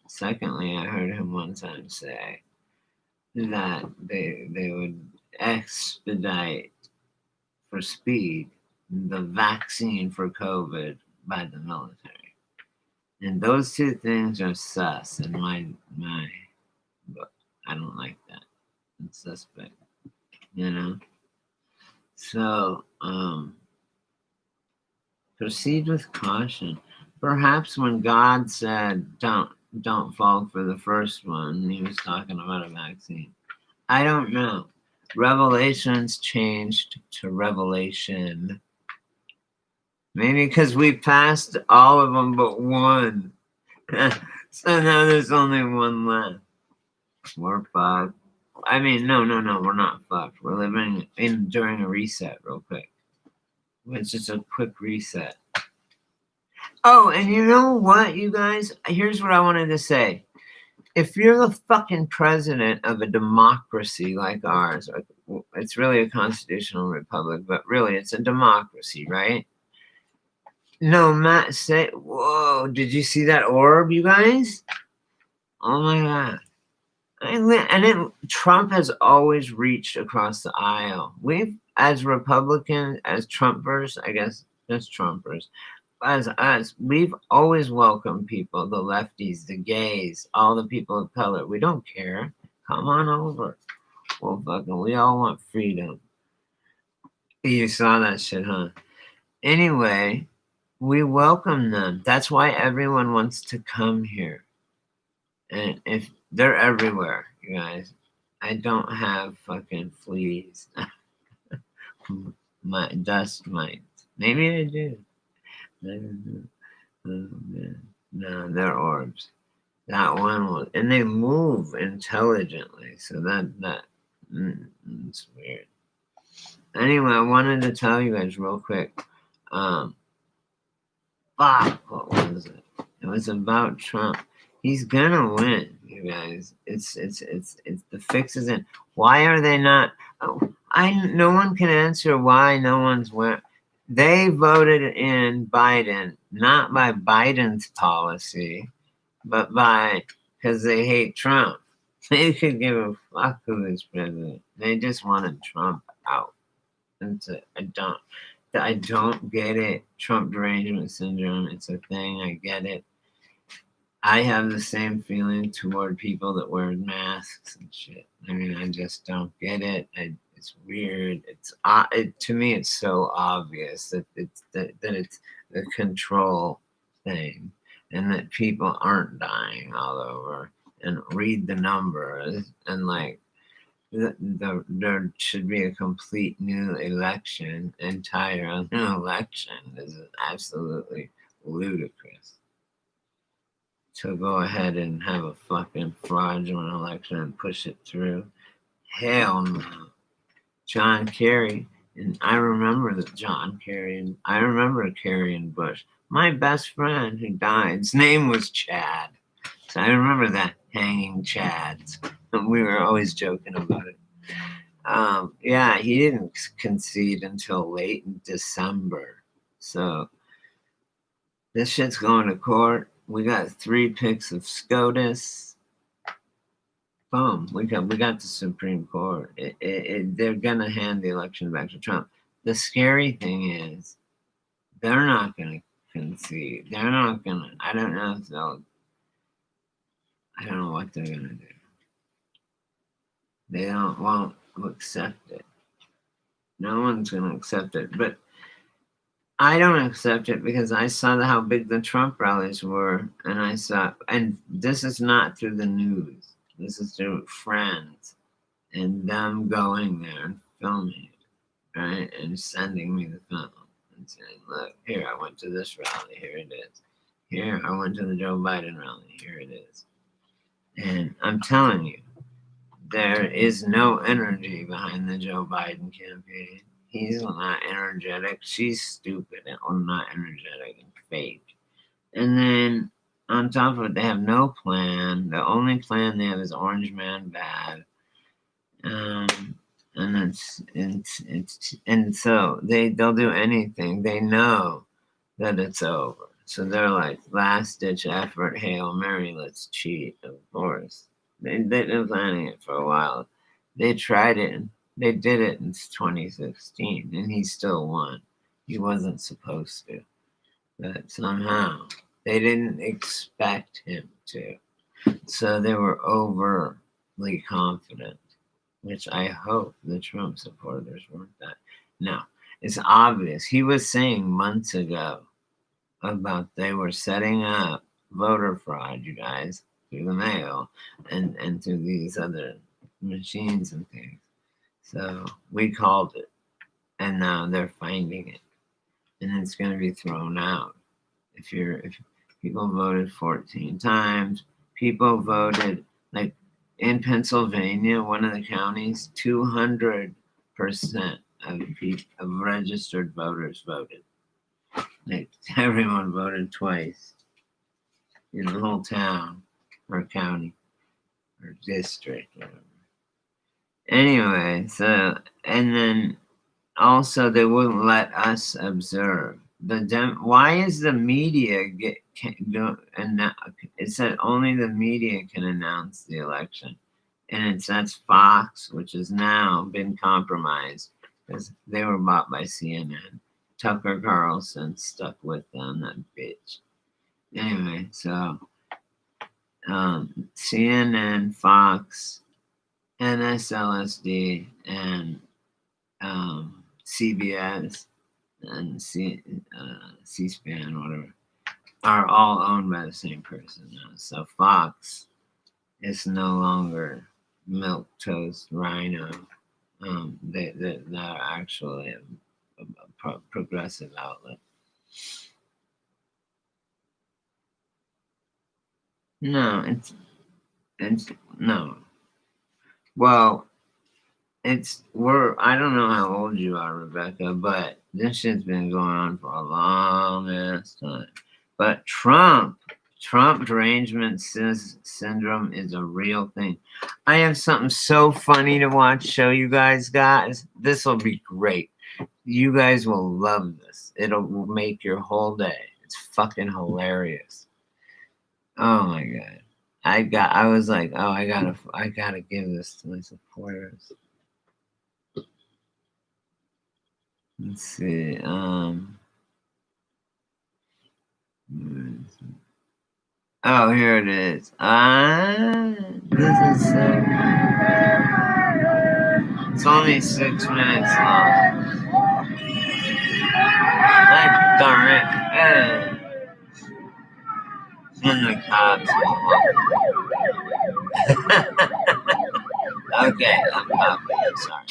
secondly, I heard him one time say that they would expedite for speed the vaccine for COVID by the military. And those 2 things are sus in my book. I don't like that. It's suspect, you know? So, proceed with caution. Perhaps when God said, don't fall for the first one, he was talking about a vaccine. I don't know. Revelations changed to revelation. Maybe because we passed all of them but one. So now there's only one left. We're fucked. I mean, no, we're not fucked. We're living during a reset real quick. It's just a quick reset. Oh, and you know what, you guys? Here's what I wanted to say. If you're the fucking president of a democracy like ours, it's really a constitutional republic, but really it's a democracy, right? No, Matt, say, whoa, did you see that orb, you guys? Oh my God. Trump has always reached across the aisle. We've, as Republicans, as Trumpers, I guess, just Trumpers, as us, we've always welcomed people, the lefties, the gays, all the people of color. We don't care. Come on over. Well, fucking, we all want freedom. You saw that shit, huh? Anyway, we welcome them. That's why everyone wants to come here. And if they're everywhere, you guys, I don't have fucking fleas. My dust mites. Maybe I do. I don't know. Oh, man. No, they're orbs. That one was, and they move intelligently. So it's weird. Anyway, I wanted to tell you guys real quick. What was it? It was about Trump. He's gonna win, you guys. It's the fix is in. Why are they not? Oh, no one can answer why no one's went. They voted in Biden not by Biden's policy, but because they hate Trump. They could give a fuck who is president. They just wanted Trump out. I don't get it. Trump derangement syndrome. It's a thing. I get it. I have the same feeling toward people that wear masks and shit. I mean, I just don't get it. It's weird. To me, it's so obvious that it's the control thing, and that people aren't dying all over. And read the numbers, and like there should be a complete new election. Entire new election. This is absolutely ludicrous. To go ahead and have a fucking fraudulent election and push it through. Hell no. John Kerry, and I remember that John Kerry, and I remember Kerry and Bush. My best friend who died, his name was Chad. So I remember that, hanging Chads. And we were always joking about it. Yeah, he didn't concede until late in December. So this shit's going to court. We got 3 picks of SCOTUS. Boom. We got the Supreme Court. They're going to hand the election back to Trump. The scary thing is they're not going to concede. They're not going to. I don't know what they're going to do. They won't accept it. No one's going to accept it. But I don't accept it because I saw how big the Trump rallies were, and this is not through the news. This is through friends and them going there and filming it, right? And sending me the film and saying, look, here, I went to this rally, here it is. Here, I went to the Joe Biden rally, here it is. And I'm telling you, there is no energy behind the Joe Biden campaign. He's not energetic. She's stupid and not energetic and fake. And then on top of it, they have no plan. The only plan they have is Orange Man bad. And so they'll do anything. They know that it's over. So they're like, last ditch effort, Hail Mary, let's cheat, of course. They've been planning it for a while. They tried it. They did it in 2016, and he still won. He wasn't supposed to. But somehow, they didn't expect him to. So they were overly confident, which I hope the Trump supporters weren't that. No, it's obvious. He was saying months ago about they were setting up voter fraud, you guys, through the mail and through these other machines and things. So we called it, and now they're finding it, and it's going to be thrown out. If people voted 14 times, people voted, like in Pennsylvania, one of the counties, 200% of registered voters voted. Like everyone voted twice in the whole town or county or district, whatever. Anyway, so and then also they wouldn't let us observe. Why is the media and it said only the media can announce the election, and that's Fox, which has now been compromised because they were bought by CNN. Tucker Carlson stuck with them, that bitch. Anyway, so CNN, Fox, NSLSD, and CBS and C-SPAN, whatever, are all owned by the same person now. So Fox is no longer Milk Toast Rhino. They're actually a progressive outlet. No, it's no. Well, I don't know how old you are, Rebecca, but this shit's been going on for a long ass time. But Trump derangement syndrome is a real thing. I have something so funny to show you guys. This will be great. You guys will love this. It'll make your whole day. It's fucking hilarious. Oh my god. I was like, oh, I gotta give this to my supporters. Let's see. Oh, here it is. This is so. It's only 6 minutes long. Darn it. And the cops. Okay, I'm popping. Sorry.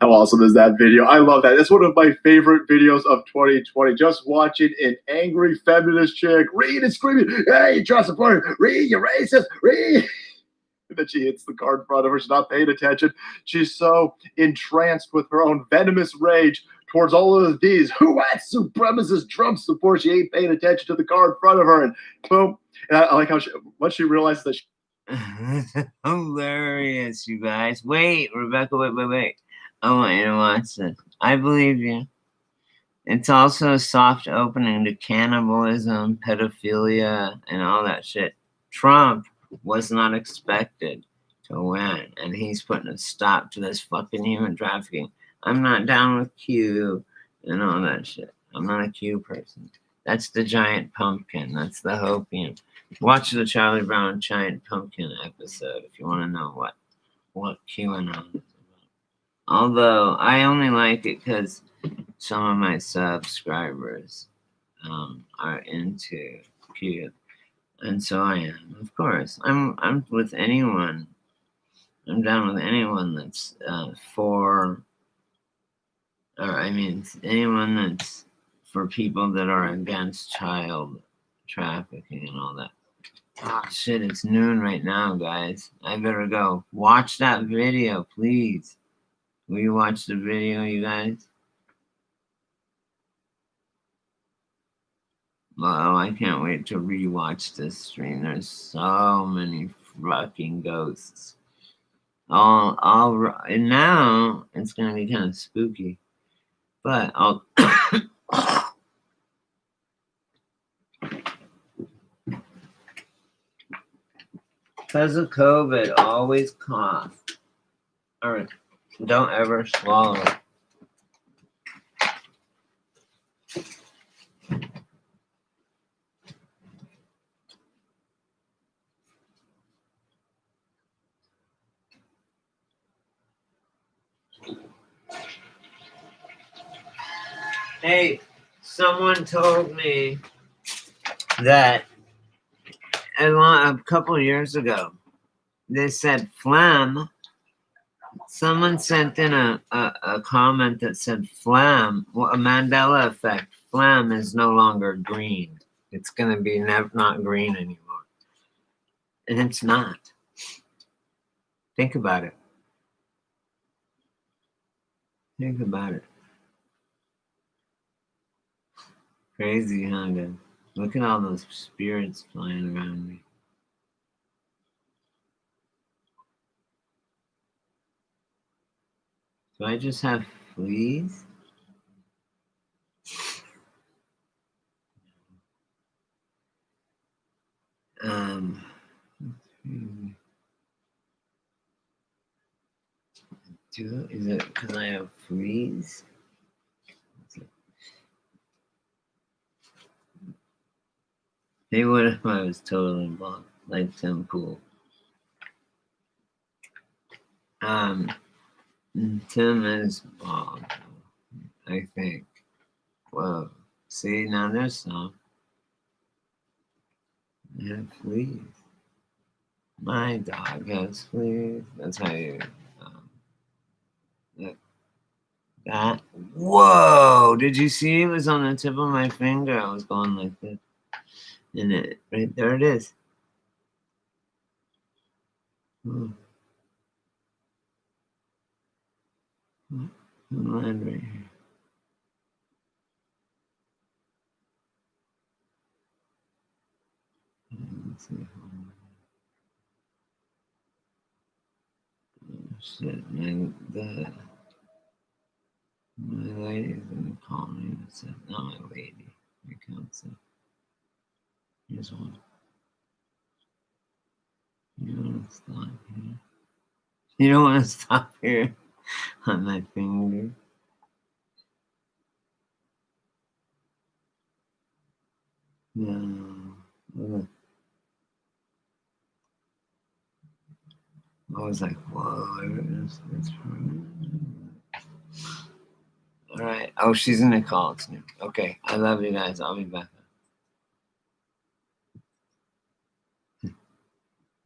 How awesome is that video? I love that. It's one of my favorite videos of 2020. Just watching an angry feminist chick read and screaming, "Hey, you trust support, read, you racist, read." And then she hits the car in front of her. She's not paying attention. She's so entranced with her own venomous rage towards all of these white supremacist Trump support. She ain't paying attention to the car in front of her. And boom. And I like how once she realizes that hilarious, you guys. Wait, Rebecca, wait. I want you to watch this. I believe you. It's also a soft opening to cannibalism, pedophilia, and all that shit. Trump was not expected to win, and he's putting a stop to this fucking human trafficking. I'm not down with Q and all that shit. I'm not a Q person. That's the giant pumpkin. That's the hopium. Watch the Charlie Brown giant pumpkin episode if you want to know what QAnon is about. Although I only like it because some of my subscribers are into Q, and so I am. Of course, I'm with anyone. I'm down with anyone that's anyone that's for people that are against child trafficking and all that. Oh, shit, it's noon right now, guys. I better go. Watch that video, please. Will you watch the video, you guys? Well, I can't wait to rewatch this stream. There's so many fucking ghosts. And now it's gonna be kind of spooky, but I'll. Because of COVID, always cough. All right, don't ever swallow. Hey, someone told me that a couple of years ago, they said phlegm. Someone sent in a comment that said phlegm, well, a Mandela effect. Phlegm is no longer green. It's going to be not green anymore. And it's not. Think about it. Think about it. Crazy, huh, guys? Look at all those spirits flying around me. Do I just have fleas? Is it because I have fleas? Hey, what if I was totally bald? Like some pool. Tim is bald, I think. Whoa. See, now there's some. I have fleas. My dog has fleas. That's how you look. That. Whoa! Did you see it was on the tip of my finger? I was going like this. And it right there it is. Line right here. Let's see. Oh, shit, man. My lady's gonna call me and said, not my lady. I can't say. Here's one. You don't want to stop here. You don't want to stop here on my finger. No. I was like, whoa, it's all right. Oh, she's in the call too. Okay. I love you guys. I'll be back.